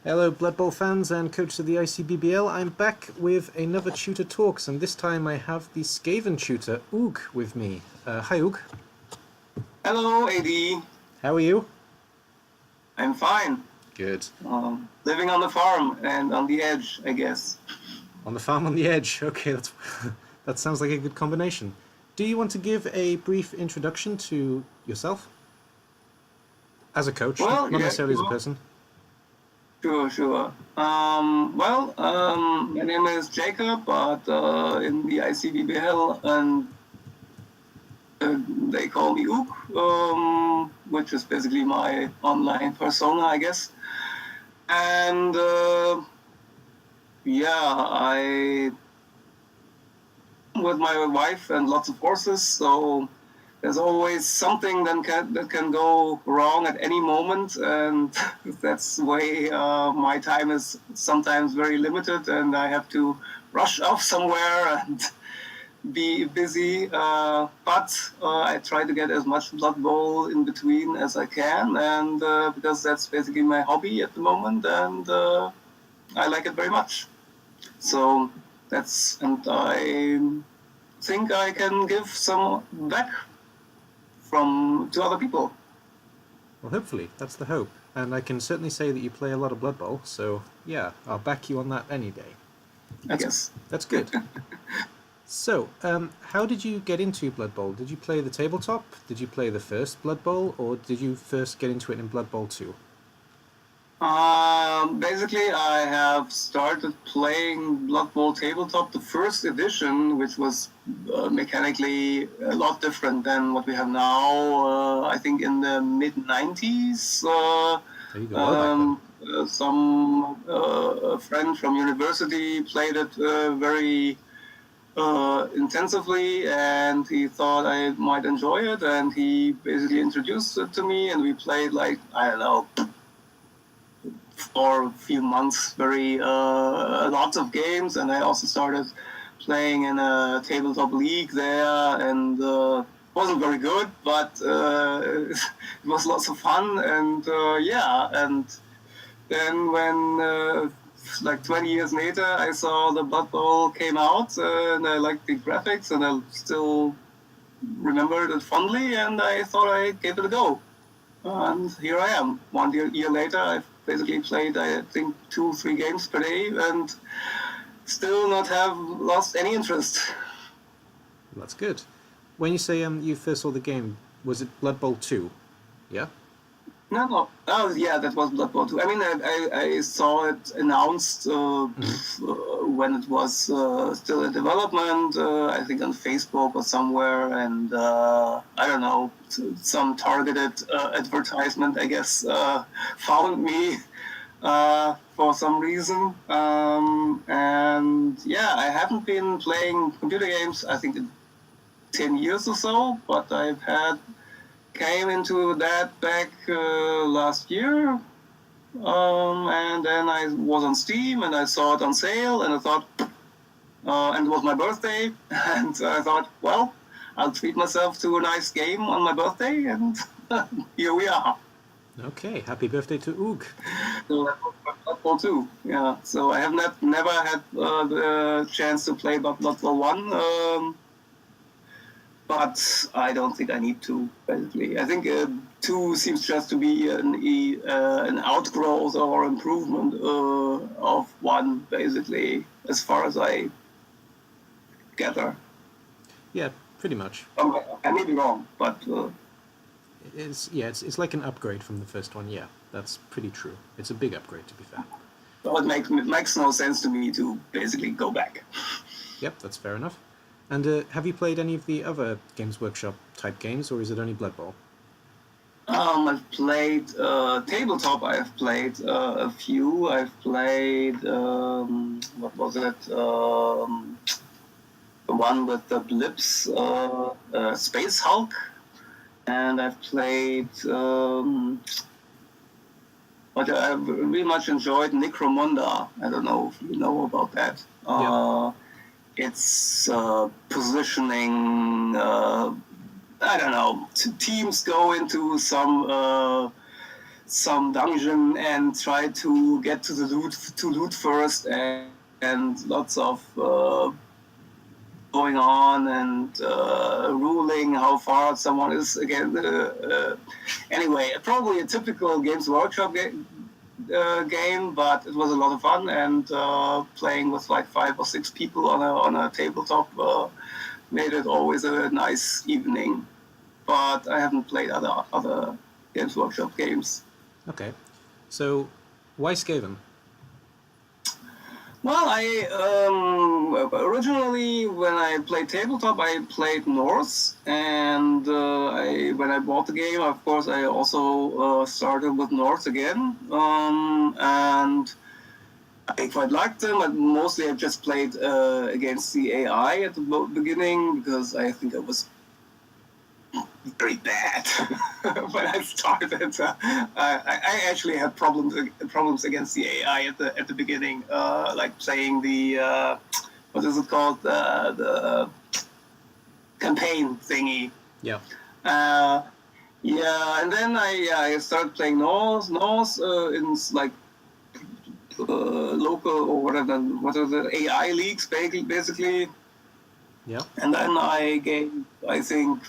Hello, Blood Bowl fans and coaches of the ICBBL. I'm back with another Tutor Talks, and this time I have the Skaven tutor, Oog, with me. Hi, Oog. Hello, AD. How are you? I'm fine. Good. Living on the farm and on the edge, I guess. On the farm on the edge. Okay, that sounds like a good combination. Do you want to give a brief introduction to yourself? As a coach, Well, not yeah, necessarily as a person. Sure. My name is Jacob, but in the ICBBL, and they call me Ook, which is basically my online persona, I guess. And I with my wife and lots of horses, so there's always something that can go wrong at any moment, and that's the way my time is sometimes very limited, and I have to rush off somewhere and be busy. But I try to get as much Blood Bowl in between as I can, and because that's basically my hobby at the moment, and I like it very much. So and I think I can give some back to other people. Well, hopefully, that's the hope. And I can certainly say that you play a lot of Blood Bowl, so yeah, I'll back you on that any day. I guess. That's good. So, how did you get into Blood Bowl? Did you play the tabletop? Did you play the first Blood Bowl? Or did you first get into it in Blood Bowl 2? Basically, I have started playing Blood Bowl Tabletop, the first edition, which was mechanically a lot different than what we have now. I think in the mid-90s. There you go. Some friend from university played it very intensively, and he thought I might enjoy it, and he basically introduced it to me, and we played like, I don't know, for a few months, lots of games, and I also started playing in a tabletop league there, and wasn't very good, but it was lots of fun, and and then when like 20 years later, I saw the Blood Bowl came out, and I liked the graphics, and I still remembered it fondly, and I thought I gave it a go. And here I am. 1 year later, I've basically played, I think, 2-3 games per day, and still not have lost any interest. That's good. When you say you first saw the game, was it Blood Bowl 2? Yeah? No. Oh, yeah, that was Blood Bowl 2. I mean, I saw it announced when it was still in development, I think on Facebook or somewhere, and I don't know, some targeted advertisement, I guess, found me for some reason. And yeah, I haven't been playing computer games, I think, in 10 years or so, but came into that back last year, and then I was on Steam and I saw it on sale, and I thought, and it was my birthday, and I thought, well, I'll treat myself to a nice game on my birthday, and here we are. Okay, happy birthday to Oog. So that was Blood Bowl 2, yeah. So I have never had the chance to play Blood Bowl 1, but I don't think I need to, basically. I think 2 seems just to be an outgrowth or improvement of 1, basically, as far as I gather. Yeah, pretty much. I may be wrong, but... It's like an upgrade from the first one, yeah. That's pretty true. It's a big upgrade, to be fair. So it makes no sense to me to basically go back. Yep, that's fair enough. And have you played any of the other Games Workshop type games, or is it only Blood Bowl? I've played tabletop. I've played a few. I've played what was it? The one with the blips, Space Hulk, and I've played. But I really much enjoyed Necromunda. I don't know if you know about that. Yeah. It's positioning. I don't know. Teams go into some some dungeon and try to get to the loot first, and lots of going on and ruling how far someone is again. Anyway, probably a typical Games Workshop game, but it was a lot of fun, and playing with like 5 or 6 people on a tabletop made it always a nice evening. But I haven't played other Games Workshop games. Okay, so why Skaven? Well, I originally when I played tabletop, I played Norse, and when I bought the game, of course, I also started with Norse again, and I quite liked them. But mostly, I just played against the AI at the beginning because I think I was very bad when I started. I actually had problems against the AI at the beginning, like playing the what is it called, the campaign thingy. Yeah. Yeah, and then I started playing Norse in like local or whatever. What are the AI leagues basically? Yeah. And then I think.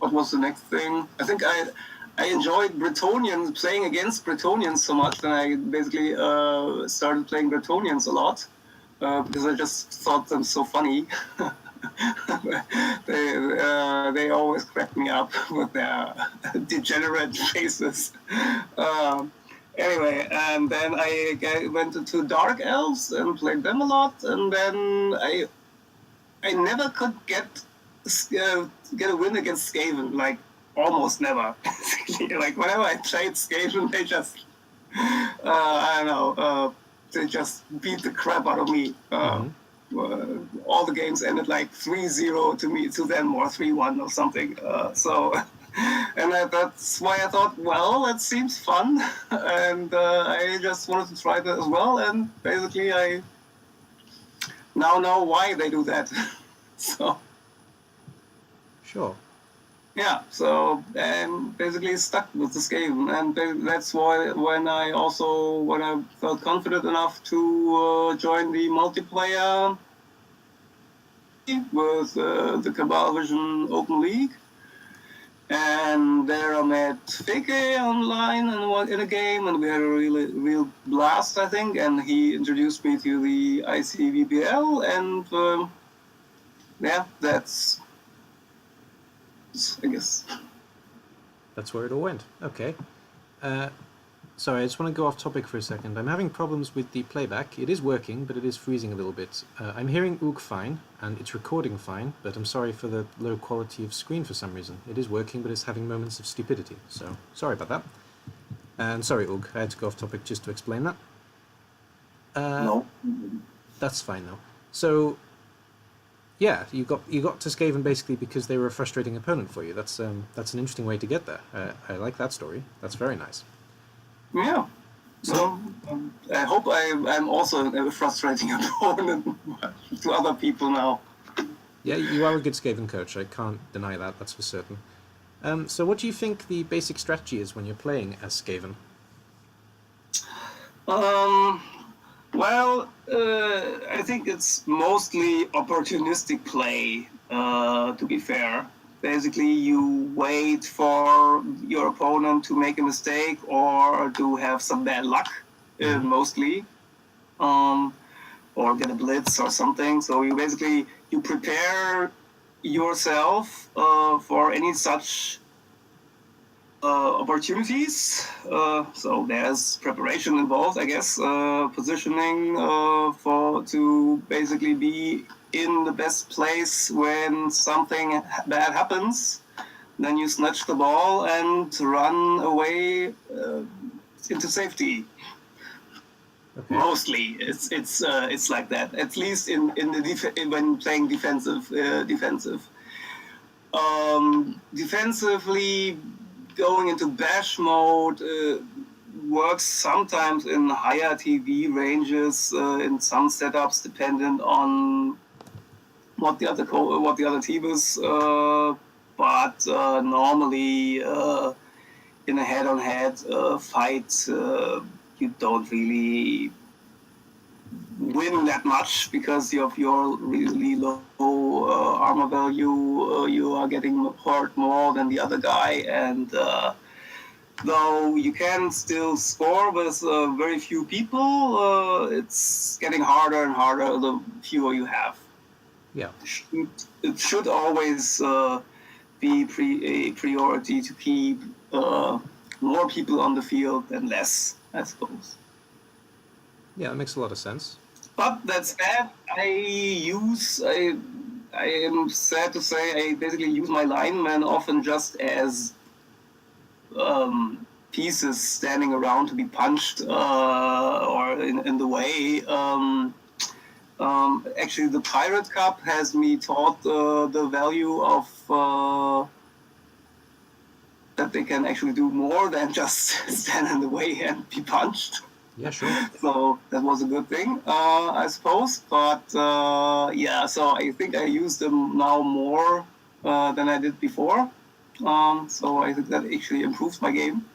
What was the next thing? I think I enjoyed Bretonians, playing against Bretonians so much that I basically started playing Bretonians a lot because I just thought them so funny. They always cracked me up with their degenerate faces. Anyway, and then I went into Dark Elves and played them a lot, and then I never could get a win against Skaven, like almost never. Like whenever I played Skaven, they just I don't know, they just beat the crap out of me. All the games ended like 3-0 to them, or 3-1 or something. And that's why I thought, well, that seems fun, and I just wanted to try that as well. And basically, I now know why they do that. So. Sure. Yeah, so basically stuck with the Skaven, and that's why when I felt confident enough to join the multiplayer with the Cabal Vision Open League, and there I met Feke online and in a game, and we had a real blast, I think, and he introduced me to the ICBBL, and yeah, that's. I guess. That's where it all went. Okay. Sorry, I just want to go off topic for a second. I'm having problems with the playback. It is working, but it is freezing a little bit. I'm hearing Ook fine, and it's recording fine, but I'm sorry for the low quality of screen for some reason. It is working, but it's having moments of stupidity, so sorry about that. And sorry, Ook, I had to go off topic just to explain that. No. That's fine, though. So, yeah, you got to Skaven basically because they were a frustrating opponent for you. That's an interesting way to get there. I like that story. That's very nice. Yeah. So I hope I'm also a frustrating opponent to other people now. Yeah, you are a good Skaven coach. I can't deny that. That's for certain. So what do you think the basic strategy is when you're playing as Skaven? Well, I think it's mostly opportunistic play, to be fair. Basically, you wait for your opponent to make a mistake or to have some bad luck, mostly, or get a blitz or something. So you prepare yourself for any such opportunities. So there's preparation involved, I guess, positioning to basically be in the best place when something bad happens. Then you snatch the ball and run away into safety. Okay. Mostly, it's like that. At least when playing defensive. Defensively, going into bash mode works sometimes in higher TV ranges in some setups, dependent on what the other team is. But normally, in a head-on-head fight, you don't really win that much because of your really low armor value. You are getting hurt more than the other guy, and though you can still score with very few people, it's getting harder and harder the fewer you have. Yeah. It should always be a priority to keep more people on the field than less, I suppose. Yeah, that makes a lot of sense. But that said, I am sad to say, I basically use my linemen often just as pieces standing around to be punched or in the way. Actually, the Pirate Cup has me taught the value of that they can actually do more than just stand in the way and be punched. Yeah, sure. So that was a good thing, I suppose. But yeah, so I think I use them now more than I did before. So I think that actually improves my game.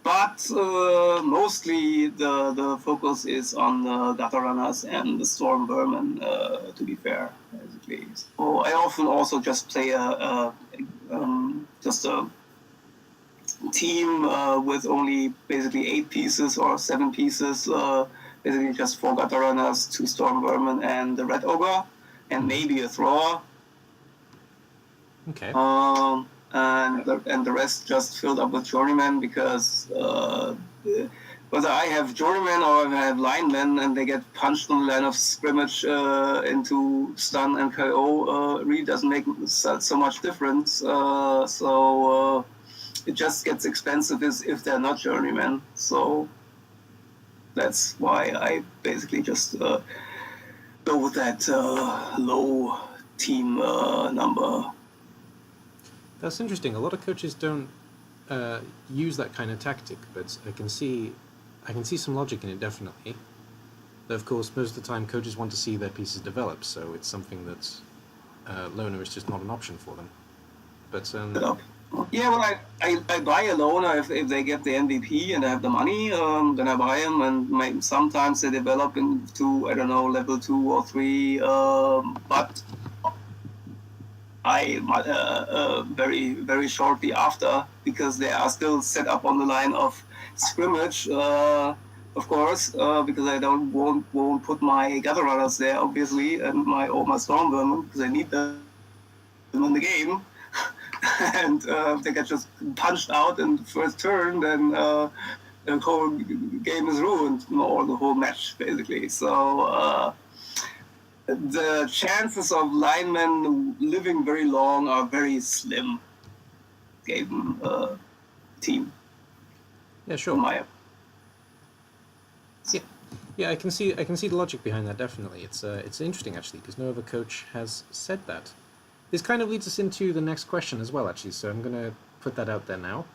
But mostly the focus is on the gutter runners and the storm vermin, to be fair, basically. So I often also just play just a team with only basically 8 pieces or 7 pieces, basically just 4 gutter runners, 2 storm vermin, and the red ogre, and maybe a thrower. Okay. And the rest just filled up with journeymen because whether I have journeymen or I have linemen and they get punched on the line of scrimmage into stun and KO really doesn't make so much difference. So it just gets expensive if they're not journeymen. So that's why I basically just go with that low team number. That's interesting. A lot of coaches don't use that kind of tactic, but I can see some logic in it, definitely. Though, of course, most of the time coaches want to see their pieces develop, so it's something that loner is just not an option for them. But yeah, well, I buy a loner if they get the MVP and I have the money, then I buy them, and sometimes they develop into, I don't know, level 2 or 3, but very, very shortly after, because they are still set up on the line of scrimmage, of course, because I won't put my gutter runners there, obviously, and my storm vermin, because I need them in the game. And if they get just punched out in the first turn, then the whole game is ruined, or the whole match, basically. So the chances of linemen living very long are very slim. Game team. yeah, sure. Yeah, I can see the logic behind that. Definitely, it's interesting actually because no other coach has said that. This kind of leads us into the next question as well, actually. So I'm going to put that out there now.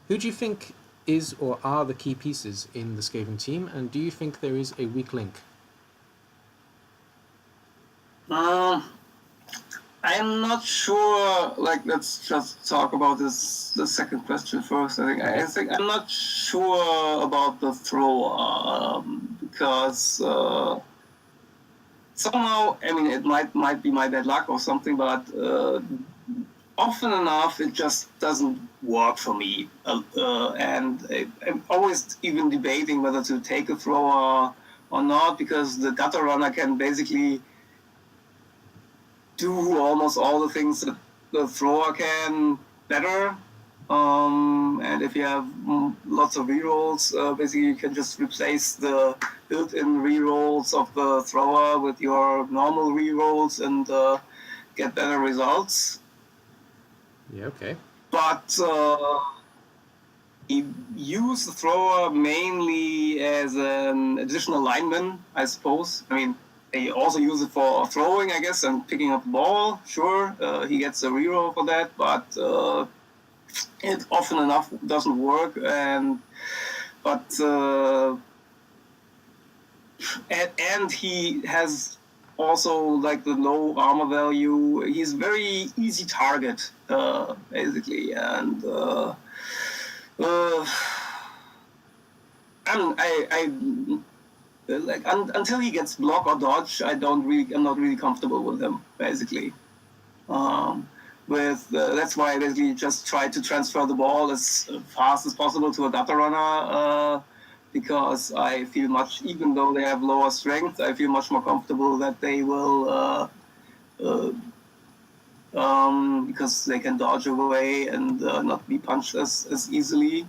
Who do you think is or are the key pieces in the Skaven team, and do you think there is a weak link? I'm not sure. Like, let's just talk about the second question first. I think I'm not sure about the thrower because somehow, I mean, it might be my bad luck or something, but often enough it just doesn't work for me, and I'm always even debating whether to take a thrower or not, because the gutter runner can basically do almost all the things that the thrower can better. And if you have lots of rerolls, basically you can just replace the built-in rerolls of the thrower with your normal rerolls and get better results. Yeah, okay. But you use the thrower mainly as an additional lineman, I suppose. I mean, they also use it for throwing, I guess, and picking up the ball. Sure, he gets a reroll for that, but it often enough doesn't work. And he has also like the low armor value. He's very easy target, basically, and until he gets block or dodge, I'm not really comfortable with him, basically. That's why I basically just try to transfer the ball as fast as possible to a gutter runner, because I feel even though they have lower strength, I feel much more comfortable that they will, because they can dodge away and not be punched as easily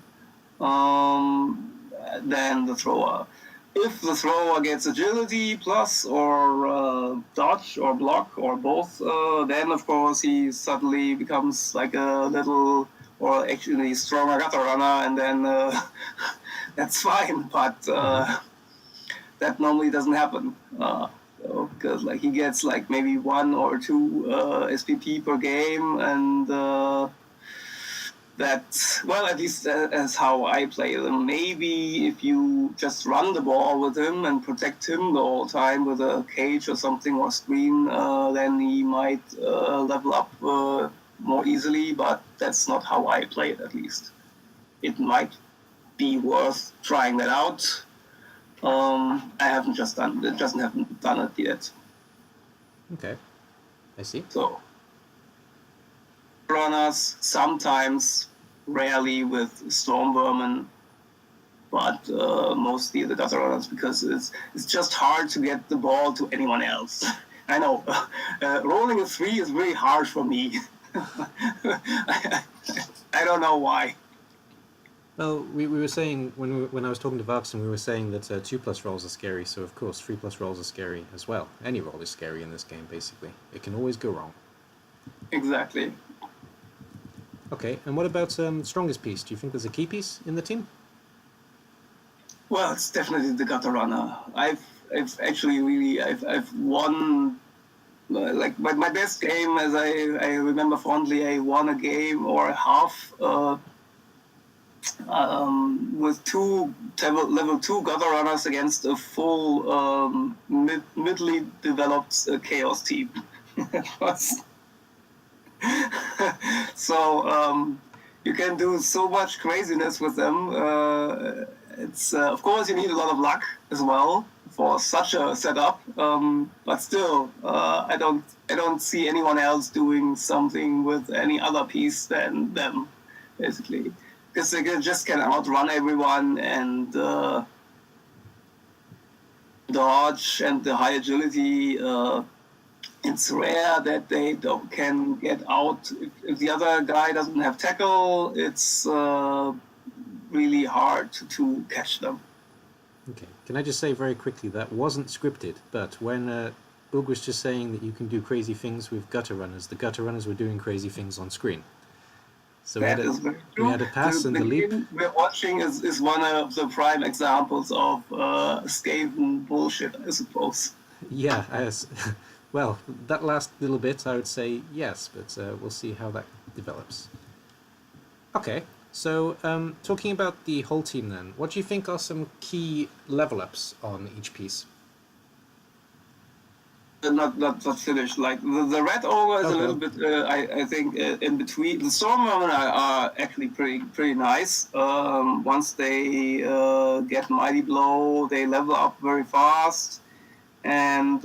than the thrower. If the thrower gets agility plus or dodge or block or both, then of course he suddenly becomes like a little, or actually stronger gutter runner, and then that's fine. But that normally doesn't happen, because like he gets like maybe 1 or 2 SPP per game, and well, at least that's how I play them. Maybe if you just run the ball with him and protect him the whole time with a cage or something or screen, then he might level up more easily, but that's not how I play it, at least. It might be worth trying that out. I haven't done it yet. Okay, I see. So runners sometimes, rarely with storm vermin, but mostly the gutter runners, because it's just hard to get the ball to anyone else. I know rolling a 3 is really hard for me. I don't know why. Well, we were saying when I was talking to Vaxen, we were saying that 2+ rolls are scary. So of course 3+ rolls are scary as well. Any roll is scary in this game, basically. It can always go wrong. Exactly. Okay, and what about strongest piece? Do you think there's a key piece in the team? Well, it's definitely the gutter runner. I've won, like my best game, as I remember fondly, I won a game or a half with 2 level 2 gutter runners against a full midly developed chaos team. So you can do so much craziness with them. It's of course you need a lot of luck as well for such a setup, but still, I don't see anyone else doing something with any other piece than them, basically, because they just can outrun everyone and dodge and the high agility. It's rare that they can get out. If the other guy doesn't have tackle, it's really hard to catch them. Okay. Can I just say very quickly, that wasn't scripted, but when Ug was just saying that you can do crazy things with gutter runners, the gutter runners were doing crazy things on screen. So we had a pass and the leap. The game we're watching is one of the prime examples of Skaven bullshit, I suppose. Yeah, well, that last little bit, I would say yes, but we'll see how that develops. Okay, so talking about the whole team then, what do you think are some key level ups on each piece? Not finished. Like the red ogre is a little bit, I think, in between. The storm vermin are actually pretty nice. Once they get mighty blow, they level up very fast. And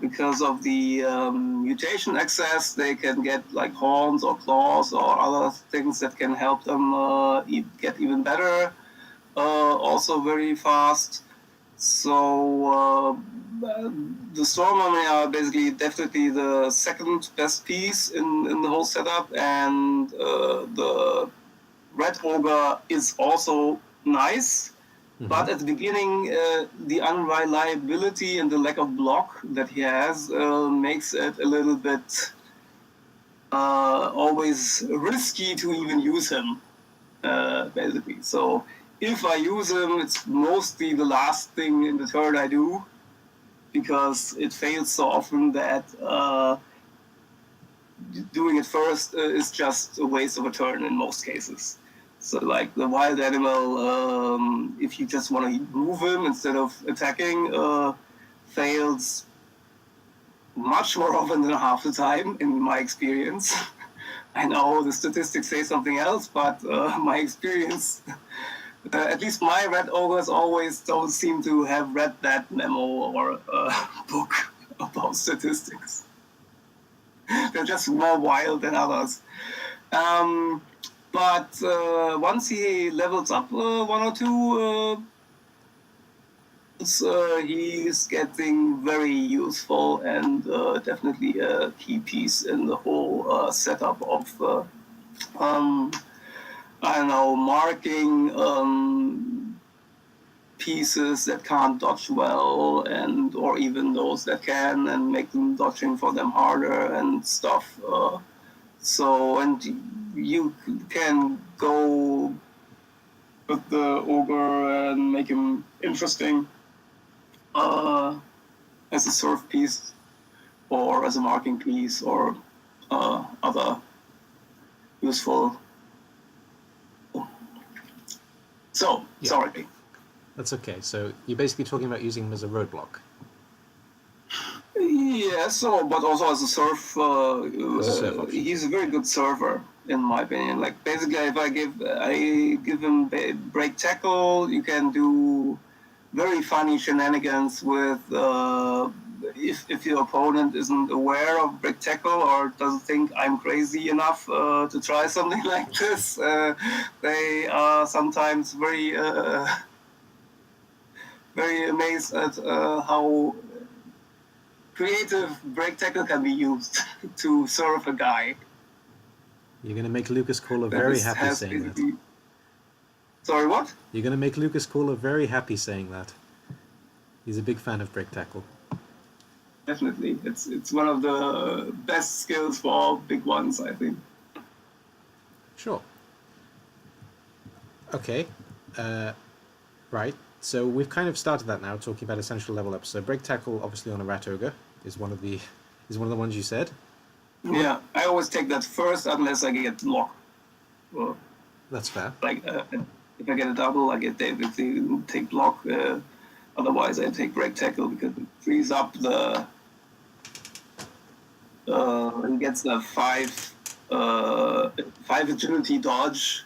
because of the mutation access, they can get like horns or claws or other things that can help them get even better. Also very fast. So the storm vermin are basically definitely the second best piece in the whole setup, and the red ogre is also nice. But at the beginning, the unreliability and the lack of block that he has makes it a little bit always risky to even use him, basically. So if I use him, it's mostly the last thing in the turn I do, because it fails so often that doing it first is just a waste of a turn in most cases. So like the wild animal, if you just want to move him instead of attacking, fails much more often than half the time, in my experience. I know the statistics say something else, but my experience, at least my red ogres always don't seem to have read that memo or book about statistics. They're just more wild than others. But once he levels up one or two, he's getting very useful and definitely a key piece in the whole setup of, I don't know, marking pieces that can't dodge well, and or even those that can, and making dodging for them harder and stuff. So, and you can go with the ogre and make him interesting as a surf piece or as a marking piece or other useful. So, Yeah. sorry. That's okay. So you're basically talking about using him as a roadblock. Yeah, so, but also as a surf, As a surf option. he's a very good server, in my opinion. Like, basically, if I give him break tackle, you can do very funny shenanigans with, if your opponent isn't aware of break tackle or doesn't think I'm crazy enough to try something like this, they are sometimes very, very amazed at how creative break tackle can be used to serve a guy. You're going to make Lucas Kohler that very is- happy has saying that. basically- Sorry, what? You're going to make Lucas Kohler very happy saying that. He's a big fan of break tackle. Definitely, it's one of the best skills for all big ones, I think. Sure. Okay. Right. So we've kind of started that now, talking about essential level up. So break tackle, obviously on a rat ogre, is one of the ones you said. Yeah, I always take that first unless I get blocked. Well, That's fair. like if I get a double, I get take block. Otherwise, I take break tackle because it frees up the. And gets the five agility dodge.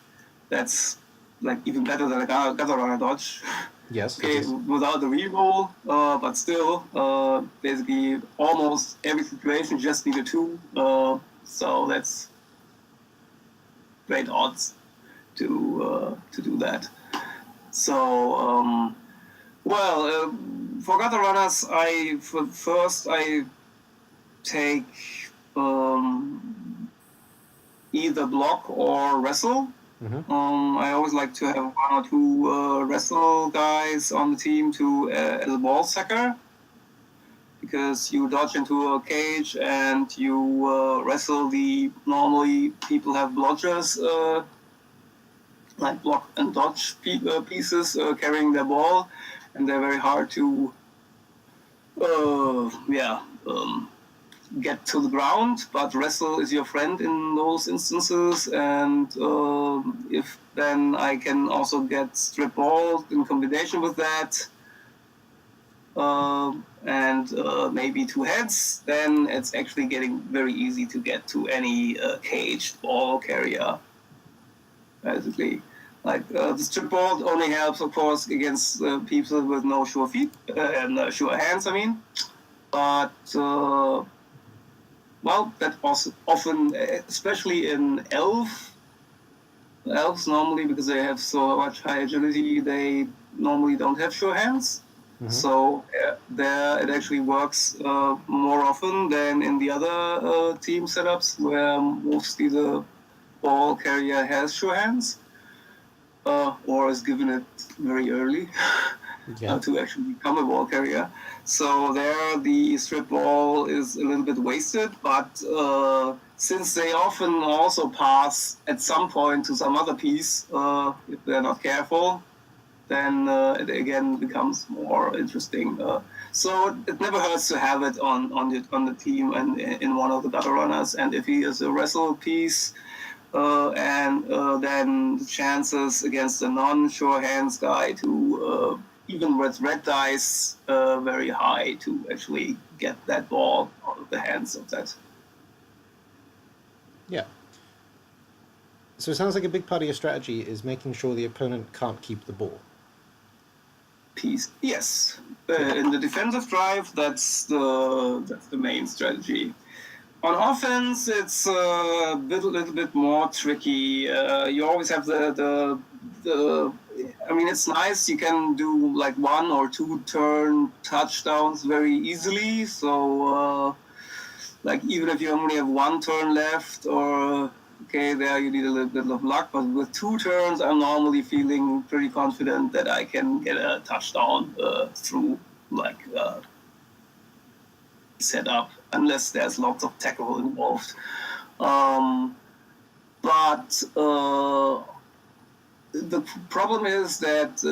That's like even better than a gutter runner dodge. Yes. Okay, without the reroll, but still, basically almost every situation just need a 2. So that's great odds to do that. So, for gutter runners, I take either block or wrestle. Mm-hmm. I always like to have 1 or 2 wrestle guys on the team to as a ball sacker, because you dodge into a cage and you wrestle the normally people have blodgers, like block and dodge pieces carrying their ball, and they're very hard to get to the ground, but wrestle is your friend in those instances, and if then I can also get strip ball in combination with that, and maybe 2 heads, then it's actually getting very easy to get to any caged ball carrier, basically. Like the strip ball only helps, of course, against people with no sure feet and sure hands, I mean, but well, that also often, especially in elves normally, because they have so much high agility, they normally don't have sure hands. Mm-hmm. So there it actually works more often than in the other team setups, where mostly the ball carrier has sure hands, or is given it very early. To actually become a ball carrier. So there the strip ball is a little bit wasted, but since they often also pass at some point to some other piece, if they're not careful, then it again becomes more interesting. So it never hurts to have it on the team and in one of the gutter runners, and if he is a wrestle piece, and then the chances against a non-sure hands guy to even with red dice, very high to actually get that ball out of the hands of that. Yeah. So it sounds like a big part of your strategy is making sure the opponent can't keep the ball. Piece. Yes, in the defensive drive, that's the main strategy. On offense, it's a little bit more tricky. You always have the. I mean, it's nice. You can do like 1 or 2 turn touchdowns very easily. So, like even if you only have 1 turn left, or okay, there you need a little bit of luck. But with 2 turns, I'm normally feeling pretty confident that I can get a touchdown through like setup, unless there's lots of tackle involved. But the problem is that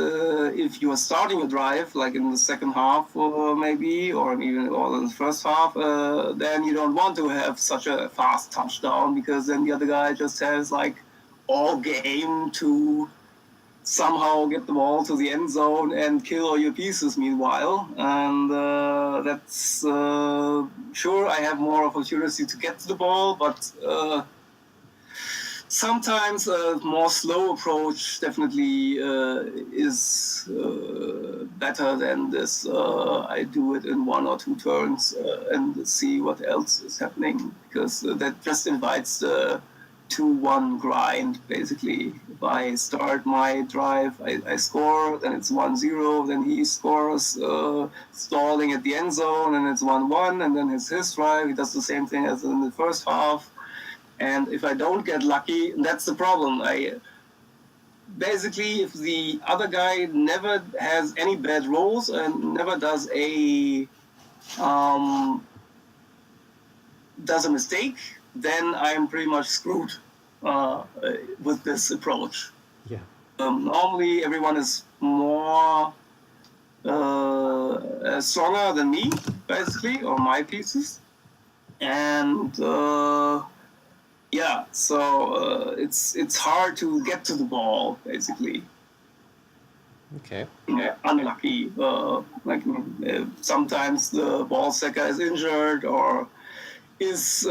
if you are starting a drive, like in the second half maybe, or even or in the first half, then you don't want to have such a fast touchdown, because then the other guy just has like all game to somehow get the ball to the end zone and kill all your pieces meanwhile. And that's sure, I have more opportunity to get to the ball, but sometimes a more slow approach definitely is better than this. I do it in 1 or 2 turns and see what else is happening, because that just invites the 2-1 grind, basically. If I start my drive, I score, then it's 1-0, then he scores, stalling at the end zone, and it's 1-1, and then his drive, he does the same thing as in the first half. And if I don't get lucky, that's the problem. Basically, if the other guy never has any bad rolls and never does a mistake, then I'm pretty much screwed with this approach. Yeah. Normally, everyone is more stronger than me, basically, or my pieces. And yeah, so it's hard to get to the ball, basically. Okay. Yeah, unlucky. Sometimes the ball sector is injured or is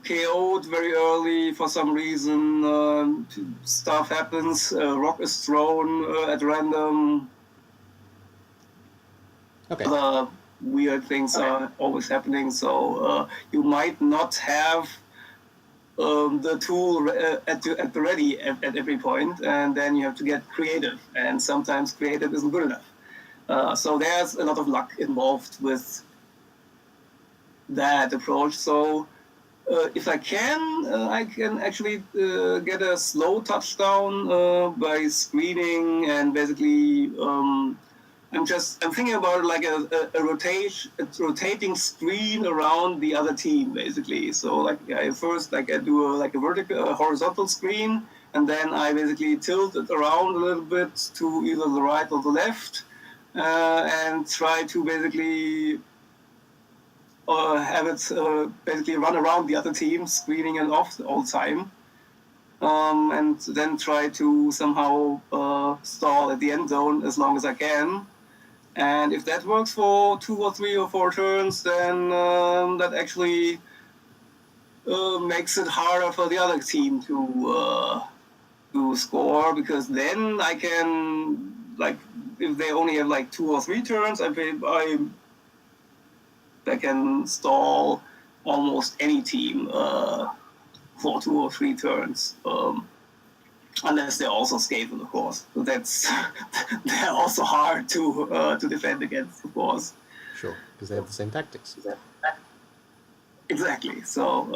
KO'd very early for some reason. Stuff happens. Rock is thrown at random. Okay. Weird things are always happening. So you might not have the tool at the ready at every point, and then you have to get creative. And sometimes creative isn't good enough. So there's a lot of luck involved with that approach. So if I can actually get a slow touchdown by screening, and basically I'm thinking about like a rotating screen around the other team, basically. So like I do a horizontal screen, and then I basically tilt it around a little bit to either the right or the left, and try to basically have it basically run around the other team, screening it off all the time, and then try to somehow stall at the end zone as long as I can. And if that works for 2 or 3 or 4 turns, then that actually makes it harder for the other team to score, because then I can, like, if they only have like 2 or 3 turns, I can stall almost any team for 2 or 3 turns, unless they're also Skaven, of course. So they're also hard to defend against, of course. Sure, because they have the same tactics. Exactly. So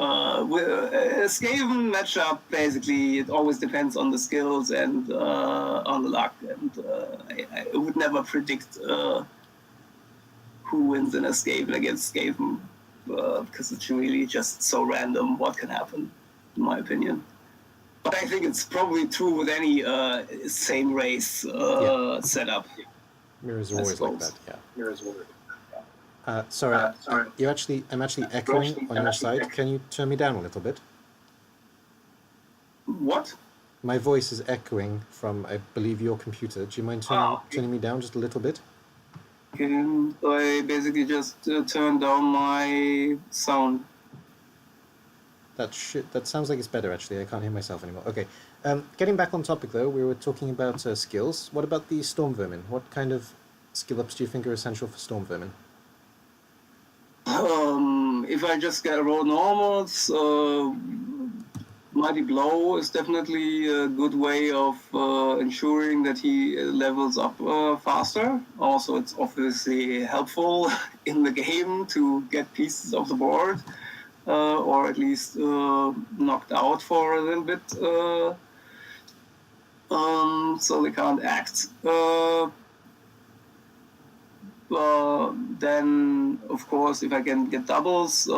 with a Skaven matchup, basically, it always depends on the skills and on the luck. And I would never predict who wins in a Skaven against Skaven, because it's really just so random what can happen, in my opinion. But I think it's probably true with any same race setup. Mirrors are always like that, yeah. Mirrors are always like that. Sorry. I'm actually echoing on your side. Can you turn me down a little bit? What? My voice is echoing from, I believe, your computer. Do you mind turning me down just a little bit? I basically just turned down my sound. That sounds like it's better, actually. I can't hear myself anymore. Okay. Getting back on topic, though, we were talking about skills. What about the storm vermin? What kind of skill ups do you think are essential for storm vermin? If I just get raw normals, Mighty Blow is definitely a good way of ensuring that he levels up faster. Also, it's obviously helpful in the game to get pieces of the board, or at least knocked out for a little bit, so they can't act. Then, of course, if I can get doubles,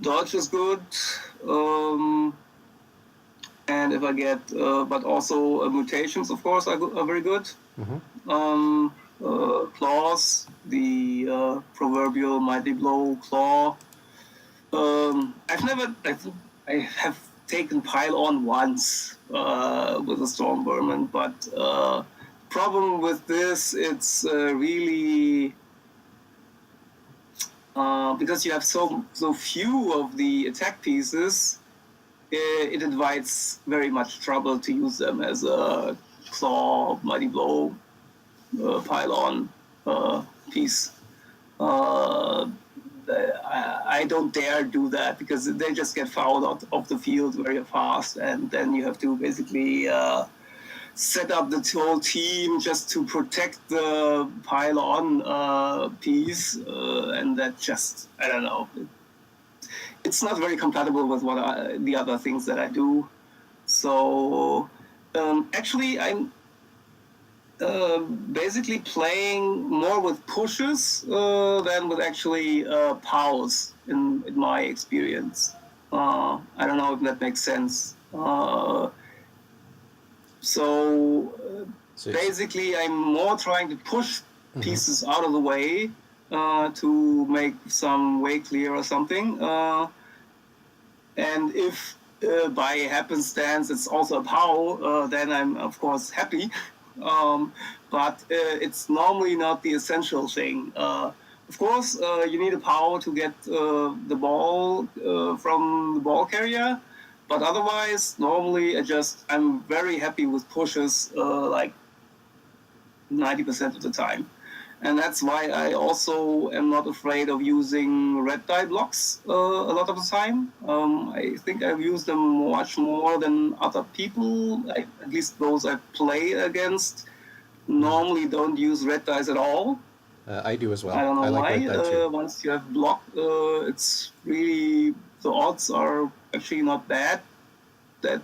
dodge is good. And if I get, but also mutations, of course, are very good. Mm-hmm. Claws, the proverbial Mighty Blow claw. I have taken pile on once with a storm vermin, but problem with this, it's really because you have so few of the attack pieces. It invites very much trouble to use them as a claw, Mighty Blow, pile-on piece. I don't dare do that because they just get fouled out of the field very fast, and then you have to basically set up the whole team just to protect the pile-on piece, and that just, I don't know. It's not very compatible with the other things that I do. So actually, I'm basically playing more with pushes than with actually POWs in my experience. I don't know if that makes sense. So basically, I'm more trying to push pieces out of the way to make some way clear or something. And if by happenstance it's also a POW, then I'm of course happy. But it's normally not the essential thing. Of course, you need a POW to get the ball from the ball carrier. But otherwise, normally I'm very happy with pushes like 90% of the time. And that's why I also am not afraid of using red die blocks a lot of the time. I think I've used them much more than other people, at least those I play against. Normally don't use red dice at all. I do as well. I don't know like why. red die too. Once you have block, it's really, the odds are actually not bad that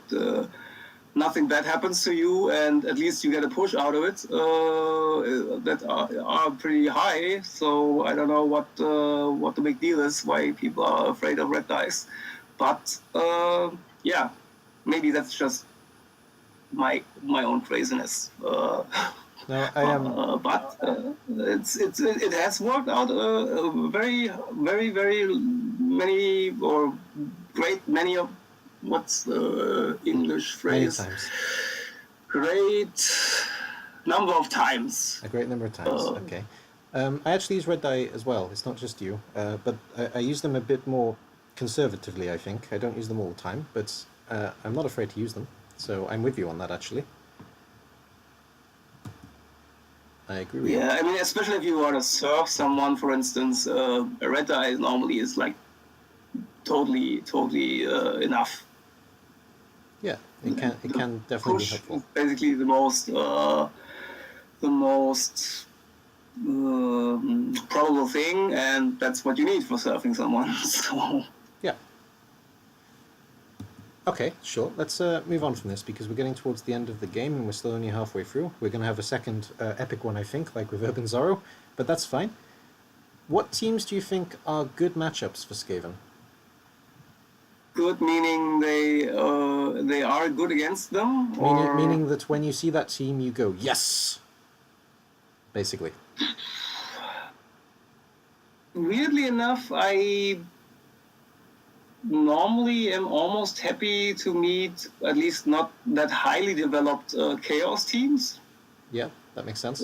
nothing bad happens to you, and at least you get a push out of it that are pretty high. So I don't know what the big deal is, why people are afraid of red dice. But yeah, maybe that's just my own craziness. No, I am. But it has worked out very, very, very many, or great many of, what's the English phrase? Many times. Great number of times. A great number of times. Okay. I actually use red die as well. It's not just you, but I use them a bit more conservatively. I think I don't use them all the time, but I'm not afraid to use them. So I'm with you on that, actually. I agree with you. Yeah, I mean, especially if you want to serve someone, for instance, a red die normally is like totally enough. Yeah, it can definitely be helpful. Basically, the most probable thing, and that's what you need for serving someone. So yeah. Okay, sure. Let's move on from this because we're getting towards the end of the game and we're still only halfway through. We're going to have a second epic one, I think, like with Urban Zorro, but that's fine. What teams do you think are good matchups for Skaven? Good meaning they are good against them? Or... Meaning that when you see that team, you go, yes! Basically. Weirdly enough, normally am almost happy to meet at least not that highly developed chaos teams. Yeah, that makes sense.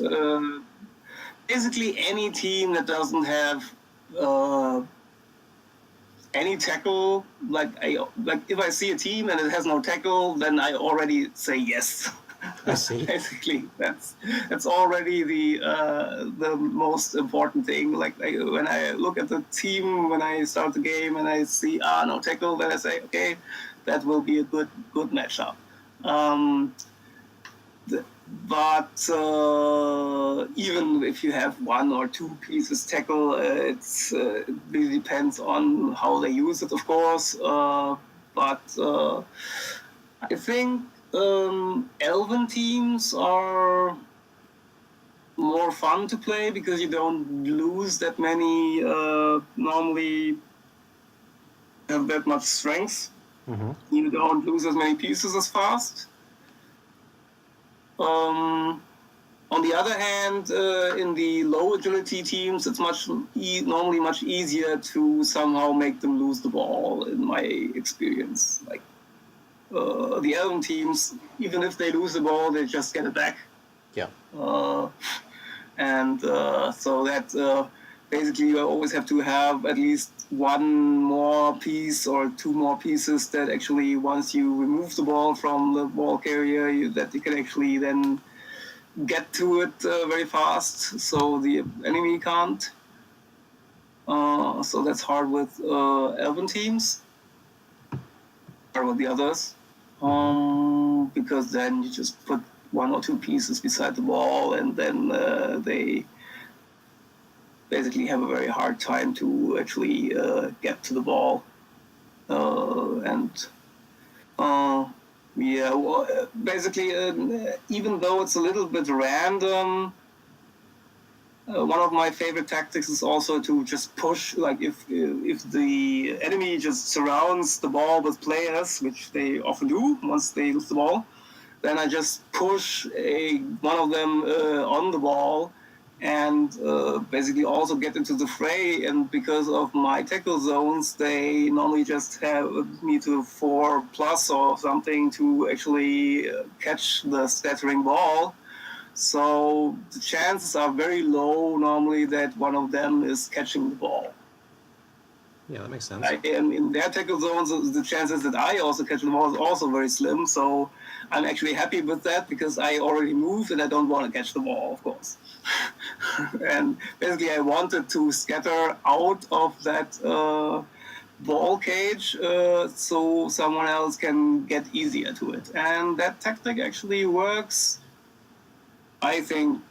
Basically, any team that doesn't have any tackle, like if I see a team and it has no tackle, then I already say yes. I see. Basically, that's already the most important thing. Like when I look at the team, when I start the game and I see no tackle, then I say okay, that will be a good matchup. But even if you have one or two pieces tackle, it really depends on how they use it, of course. But I think Elven teams are more fun to play because you don't lose that many, normally have that much strength. Mm-hmm. You don't lose as many pieces as fast. On the other hand, in the low agility teams, it's normally much easier to somehow make them lose the ball, in my experience. Like the Elven teams, even if they lose the ball, they just get it back. Yeah. So that basically you always have to have at least one more piece or two more pieces that actually, once you remove the ball from the ball carrier, that you can actually then get to it very fast, so the enemy can't. So that's hard with Elven teams, hard with the others, because then you just put one or two pieces beside the ball, and then they basically have a very hard time to actually get to the ball. Basically, even though it's a little bit random, one of my favorite tactics is also to just push. Like if the enemy just surrounds the ball with players, which they often do once they lose the ball, then I just push one of them on the ball, and basically also get into the fray. And because of my tackle zones, they normally just need to 4+ or something to actually catch the scattering ball. So the chances are very low normally that one of them is catching the ball. Yeah, that makes sense. In their tackle zones, the chances that I also catch the ball is also very slim. So I'm actually happy with that because I already moved and I don't want to catch the ball, of course. And basically, I wanted to scatter out of that ball cage so someone else can get easier to it. And that tactic actually works, I think,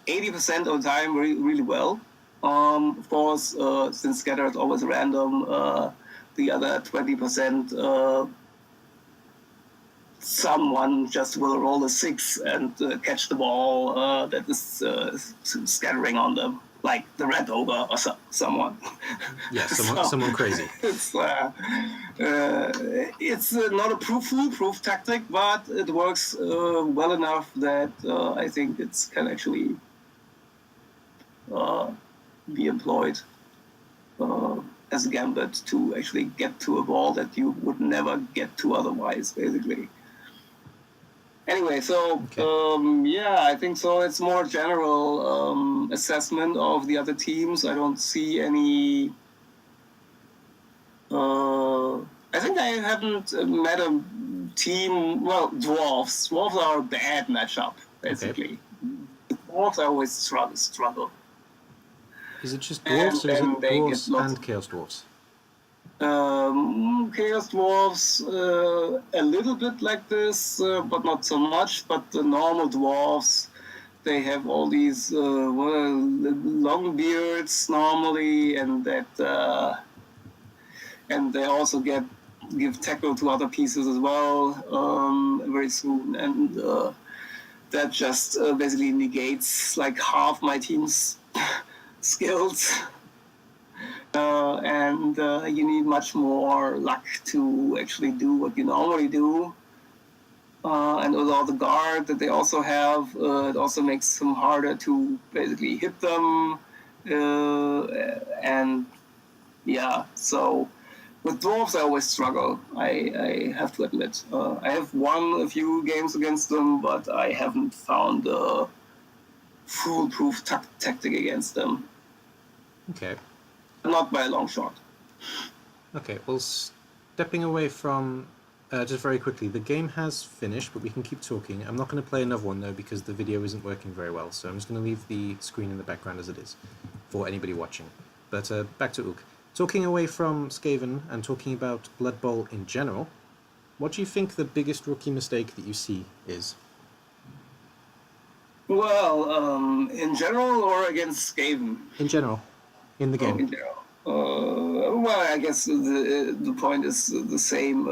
80% of the time really well. Of course, since scatter is always random, the other 20%, someone just will roll a 6 and catch the ball that is scattering on them, like the red ogre or someone. Yeah, someone crazy. It's not a foolproof tactic, but it works well enough that I think it can actually be employed as a gambit to actually get to a ball that you would never get to otherwise, basically. Anyway, so okay. I think so. It's more general assessment of the other teams. I don't see any. I think I haven't met a team. Well, dwarves. Dwarves are a bad matchup, basically. Okay. Dwarves I always struggle. Is it just dwarves, or is it dwarves and chaos dwarves? Chaos dwarves, a little bit like this, but not so much. But the normal dwarves, they have all these long beards normally, and and they also give tackle to other pieces as well very soon, and that just basically negates like half my team's skills. And you need much more luck to actually do what you normally do. And with all the guard that they also have, it also makes them harder to basically hit them. And yeah, so with dwarves, I always struggle. I have to admit. I have won a few games against them, but I haven't found a foolproof tactic against them. Okay. Not by a long shot. Okay, well, stepping away from... just very quickly, the game has finished, but we can keep talking. I'm not going to play another one, though, because the video isn't working very well, so I'm just going to leave the screen in the background as it is, for anybody watching. But back to Ook. Talking away from Skaven and talking about Blood Bowl in general, what do you think the biggest rookie mistake that you see is? Well, in general or against Skaven? In general. In the game. In general. Well, I guess the point is the same.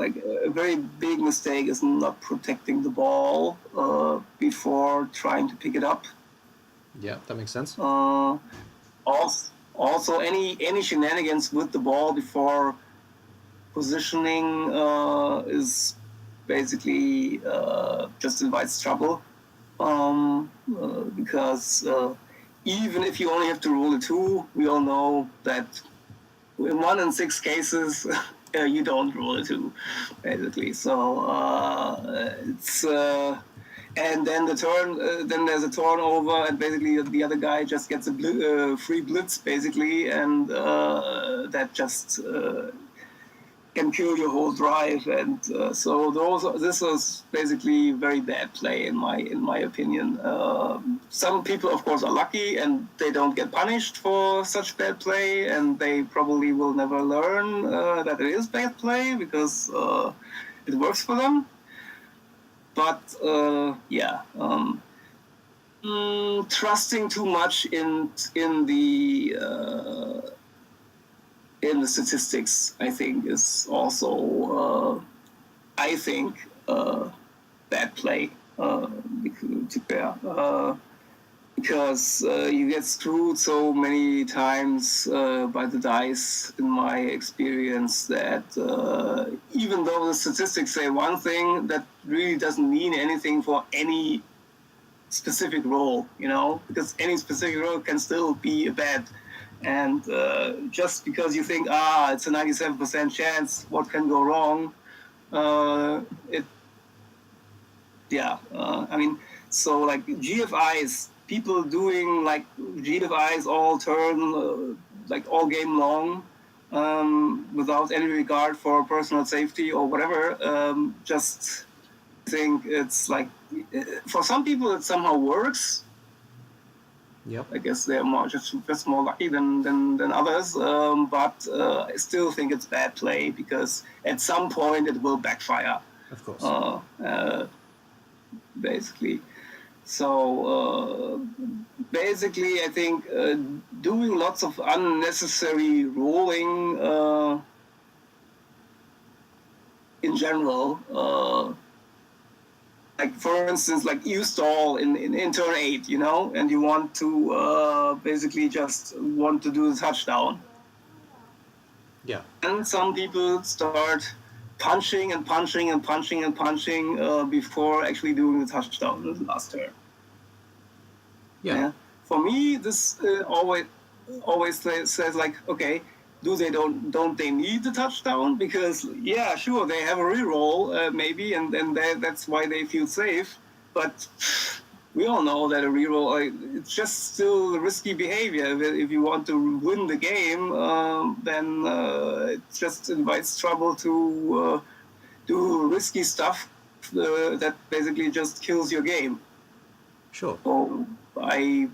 Like a very big mistake is not protecting the ball before trying to pick it up. Yeah, that makes sense. Also, any shenanigans with the ball before positioning is basically just invites trouble. Because even if you only have to roll a 2, we all know that in 1 in 6 cases you don't roll a 2, basically. So it's and then the turn, then there's a turnover, and basically the other guy just gets a free blitz, basically, and that just can kill your whole drive, and so this was basically very bad play in my opinion. Some people, of course, are lucky and they don't get punished for such bad play, and they probably will never learn that it is bad play because it works for them. But trusting too much in the statistics, I think, is also, bad play. Because you get screwed so many times by the dice, in my experience, that even though the statistics say one thing, that really doesn't mean anything for any specific role, because any specific role can still be a bad. And just because you think, it's a 97% chance, what can go wrong? So like GFIs, people doing like GFIs all turn, like all game long, without any regard for personal safety or whatever, just think it's like, for some people it somehow works. Yep. I guess they're just more lucky than others, but I still think it's bad play because at some point it will backfire. Of course. Basically. So basically, I think doing lots of unnecessary rolling in general. Like, for instance, like you stall in turn 8, and you want to basically just want to do the touchdown. Yeah. And some people start punching and punching and punching and punching before actually doing the touchdown in the last turn. Yeah. For me, this always says like, okay, don't they need the touchdown? Because sure, they have a reroll maybe, and that's why they feel safe. But we all know that a reroll, it's just still risky behavior. If you want to win the game, then it just invites trouble to do risky stuff that basically just kills your game. Sure. So I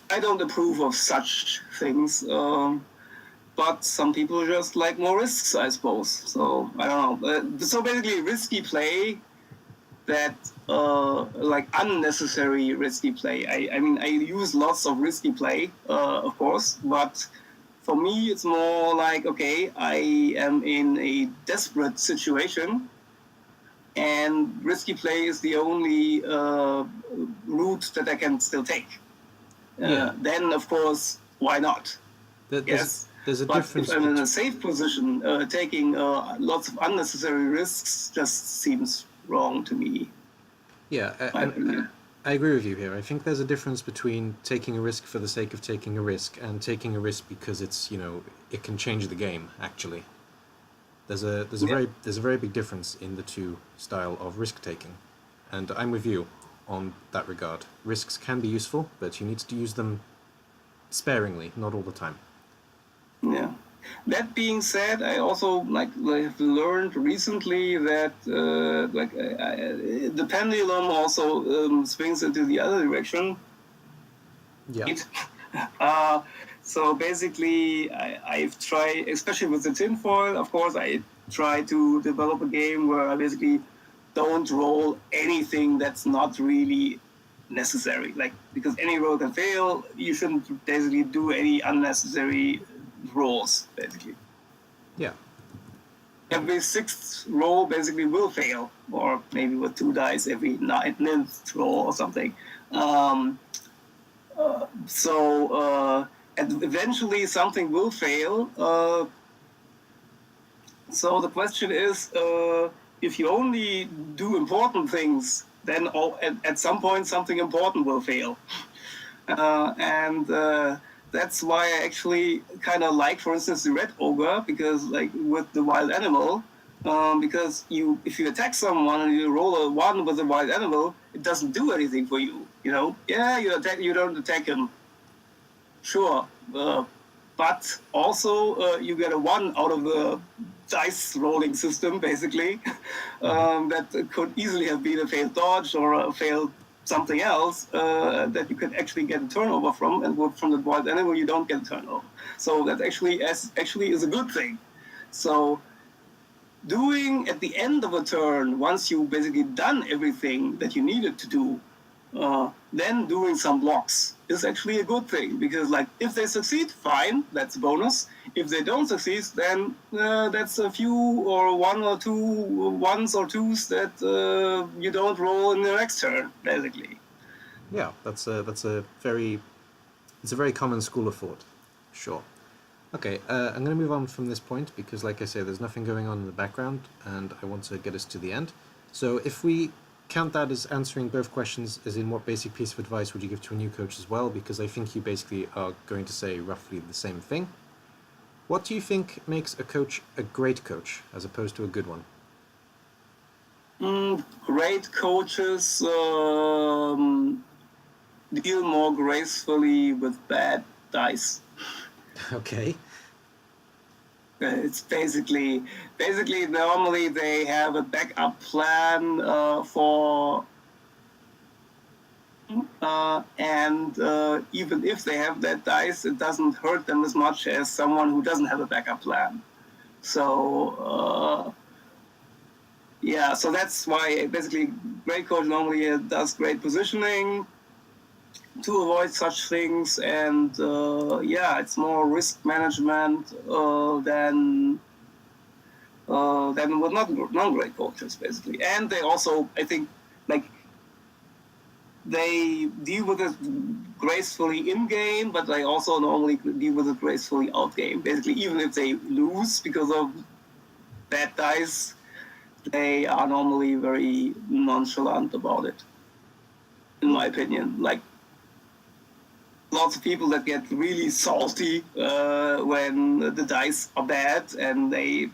don't approve of such things. But some people just like more risks, I suppose. So I don't know. So basically, risky play, that like unnecessary risky play. I mean, I use lots of risky play, of course, but for me, it's more like, okay, I am in a desperate situation, and risky play is the only route that I can still take. Then, of course, why not? There's a but difference. If I'm in a safe position, taking lots of unnecessary risks just seems wrong to me. Yeah, I agree with you here. I think there's a difference between taking a risk for the sake of taking a risk and taking a risk because it's, it can change the game, actually. there's a very big difference in the two style of risk taking, and I'm with you on that regard. Risks can be useful, but you need to use them sparingly, not all the time. Yeah. That being said, I also have learned recently that the pendulum also swings into the other direction. Yeah. So basically, I've tried, especially with the tinfoil, of course, I try to develop a game where I basically don't roll anything that's not really necessary. Because any roll can fail, you shouldn't basically do any unnecessary rolls, basically. Yeah. Every sixth roll basically will fail, or maybe with 2 dice every ninth roll or something. And eventually something will fail. So the question is, if you only do important things, then at some point something important will fail. That's why I actually kind of like, for instance, the red ogre, because with the wild animal, because if you attack someone and you roll a 1 with a wild animal, it doesn't do anything for you. Yeah, you don't attack him. Sure, but also you get a 1 out of the dice rolling system, basically. That could easily have been a failed dodge or a failed something else that you could actually get a turnover from, and from the wild animal you don't get a turnover. So that actually is a good thing. So doing at the end of a turn, once you've basically done everything that you needed to do, then doing some blocks is actually a good thing, because if they succeed, fine, that's a bonus. If they don't succeed, then that's a few or 1 or 2 ones or twos that you don't roll in the next turn, basically. Yeah, that's a very common school of thought. Sure. Okay, I'm going to move on from this point because, like I say, there's nothing going on in the background, and I want to get us to the end. So if we count that as answering both questions, as in what basic piece of advice would you give to a new coach as well, because I think you basically are going to say roughly the same thing. What do you think makes a coach a great coach as opposed to a good one? Great coaches deal more gracefully with bad dice. Okay. It's basically normally they have a backup plan for and even if they have that dice, it doesn't hurt them as much as someone who doesn't have a backup plan. So so that's why basically great coach normally does great positioning to avoid such things, and it's more risk management than with non-great coaches, basically. And they also, I think, they deal with it gracefully in-game, but they also normally deal with it gracefully out-game. Basically, even if they lose because of bad dice, they are normally very nonchalant about it, in my opinion. Lots of people that get really salty when the dice are bad and they,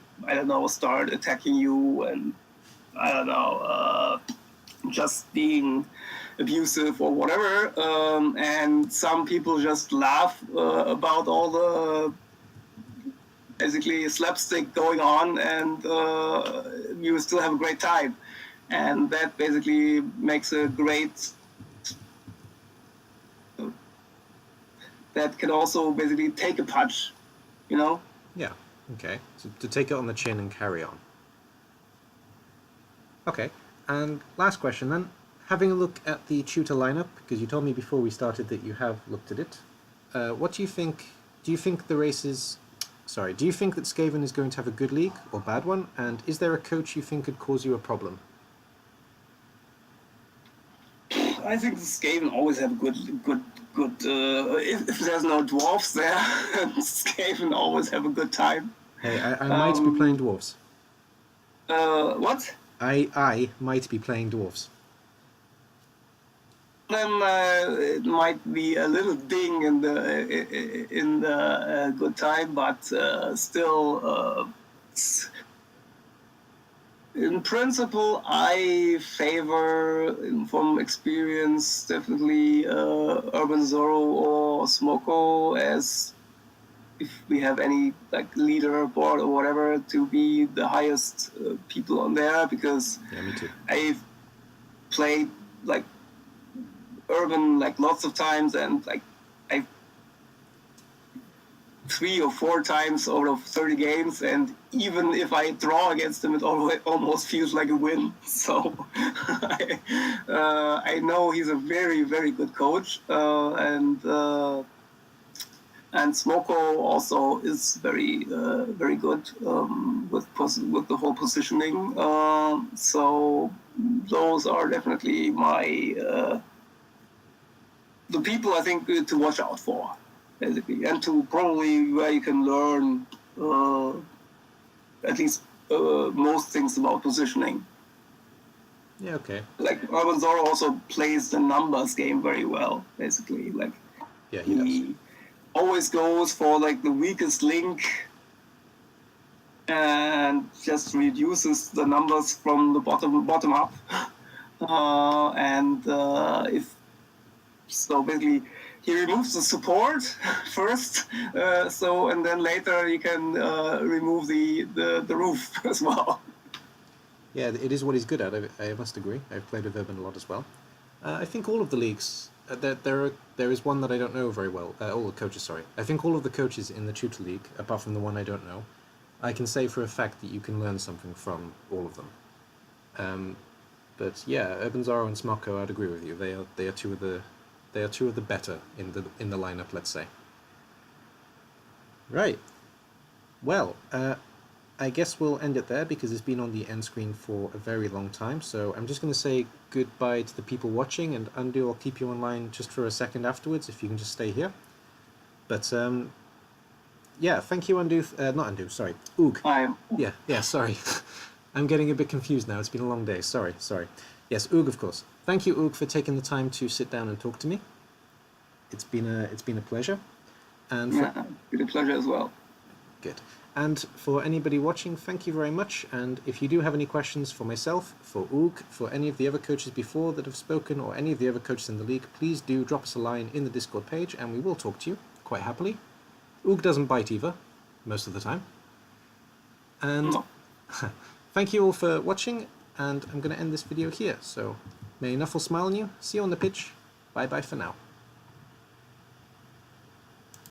start attacking you and, just being abusive or whatever. And some people just laugh about all the basically slapstick going on, and you still have a great time. And that basically makes a great... that can also basically take a punch, Yeah, okay. So to take it on the chin and carry on. Okay, and last question then. Having a look at the tutor lineup, because you told me before we started that you have looked at it, what do you think? Do you think the races... Sorry, do you think that Skaven is going to have a good league or bad one? And is there a coach you think could cause you a problem? I think the Skaven always have good. If there's no dwarfs there, Skaven always have a good time. Hey, I might be playing dwarves. What? I might be playing dwarves. Then it might be a little ding in the good time, but still In principle, I favor, from experience, definitely Urban Zorro or Smoko, as if we have any like leaderboard or whatever, to be the highest people on there, because Yeah, me too. I've played like Urban like lots of times, and like I 3 or 4 times out of 30 games, and even if I draw against him, it almost feels like a win. So I know he's a very, very good coach, and Smoko also is very, very good with the whole positioning. So those are definitely the people I think to watch out for, basically, and to probably where you can learn at least most things about positioning. Yeah, okay. Like Urban Zorro also plays the numbers game very well, basically. Like Yeah, he does. he always goes for like the weakest link and just reduces the numbers from the bottom up. If so, basically, he removes the support first, and then later he can remove the roof as well. Yeah, it is what he's good at. I must agree. I've played with Urban a lot as well. I think all of the leagues. There is one that I don't know very well. All the coaches, sorry. I think all of the coaches in the Tutor League, apart from the one I don't know, I can say for a fact that you can learn something from all of them. But yeah, Urban Zorro and Smoko, I'd agree with you. They are two of the better in the lineup, let's say. Right. Well, I guess we'll end it there because it's been on the end screen for a very long time. So I'm just going to say goodbye to the people watching, and Undo, I'll keep you online just for a second afterwards if you can just stay here. But yeah, thank you, Undo. Not Undo, sorry, Oog. Yeah, sorry. I'm getting a bit confused now. It's been a long day. Sorry. Yes, Oog, of course. Thank you, Oog, for taking the time to sit down and talk to me. It's been a pleasure. And Yeah, it's a pleasure as well. Good. And for anybody watching, thank you very much. And if you do have any questions for myself, for Oog, for any of the other coaches before that have spoken, or any of the other coaches in the league, please do drop us a line in the Discord page, and we will talk to you quite happily. Oog doesn't bite either, most of the time. And No. thank you all for watching, and I'm going to end this video here. So may Nuffle smile on you. See you on the pitch. Bye bye for now.